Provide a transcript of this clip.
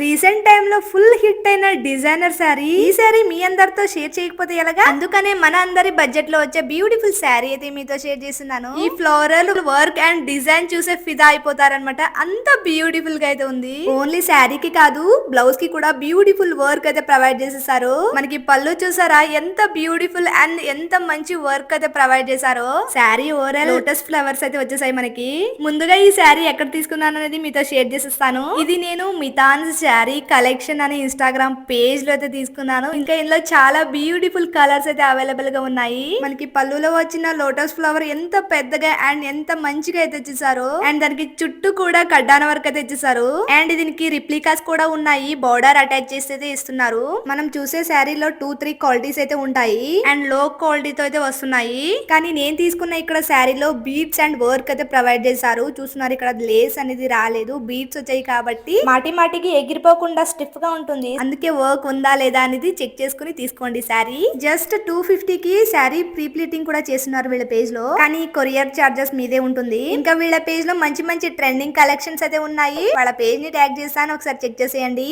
Recent time లో full hit అయిన designer sari ఈ శారీ మీ అందరితో షేర్ చేయకపోతే ఎలాగా, అందుకనే మన అందరి బడ్జెట్ లో వచ్చే బ్యూటిఫుల్ శారీ అయితే మీతో షేర్ చేస్తున్నాను. ఈ ఫ్లోరల్ వర్క్ అండ్ డిజైన్ చూసే ఫిదా అయిపోతారనమాట. అంత బ్యూటిఫుల్ గా అయితే ఉంది. ఓన్లీ శారీకి కాదు, బ్లౌజ్ కి కూడా బ్యూటిఫుల్ వర్క్ అయితే ప్రొవైడ్ చేసేసారు. మనకి పళ్ళు చూసారా ఎంత బ్యూటిఫుల్ అండ్ ఎంత మంచి వర్క్ అయితే ప్రొవైడ్ చేశారో. శారీ ఓవరాల్ లోటస్ ఫ్లవర్స్ అయితే వచ్చేసాయి మనకి. ముందుగా ఈ శారీ ఎక్కడ తీసుకున్నాను అనేది మీతో షేర్ చేసేస్తాను. ఇది నేను మితాన్స్ శారీ కలెక్షన్ అని ఇన్స్టాగ్రామ్ పేజ్ లో అయితే తీసుకున్నాను. ఇంకా ఇందులో చాలా బ్యూటిఫుల్ కలర్స్ అయితే అవైలబుల్ గా ఉన్నాయి. మనకి పళ్ళులో వచ్చిన లోటస్ ఫ్లవర్ ఎంత పెద్దగా అండ్ ఎంత మంచిగా అయితే ఇచ్చేసారు. అండ్ దానికి చుట్టూ కూడా కడ్డాన వరకు అయితే ఇచ్చేసారు. అండ్ దీనికి రిప్లికాస్ కూడా ఉన్నాయి. బోర్డర్ అటాచ్ చేసి అయితే ఇస్తున్నారు. మనం చూసే శారీలో 2-3 క్వాలిటీస్ అయితే ఉంటాయి అండ్ లో క్వాలిటీతో అయితే వస్తున్నాయి. కానీ నేను తీసుకున్న ఇక్కడ శారీలో బీడ్స్ అండ్ వర్క్ అయితే ప్రొవైడ్ చేశారు. చూస్తున్నారు ఇక్కడ లేస్ అనేది రాలేదు, బీడ్స్ వచ్చాయి కాబట్టి మాటి మాటికి ఎగిరిపోకుండా స్టిఫ్ గా ఉంటుంది. అందుకే వర్క్ ఉందా లేదా అనేది చెక్ చేసుకుని తీసుకోండి. శారీ జస్ట్ 250 కి శారీ ప్రీ ప్లీటింగ్ కూడా చేస్తున్నారు వీళ్ళ పేజ్ లో. కానీ కొరియర్ చార్జెస్ మీదే ఉంటుంది. ఇంకా వీళ్ళ పేజ్ లో మంచి మంచి ట్రెండింగ్ కలెక్షన్స్ అయితే ఉన్నాయి. వాళ్ళ పేజ్ ని ట్యాగ్ చేస్తాను, ఒకసారి చెక్ చేసేయండి.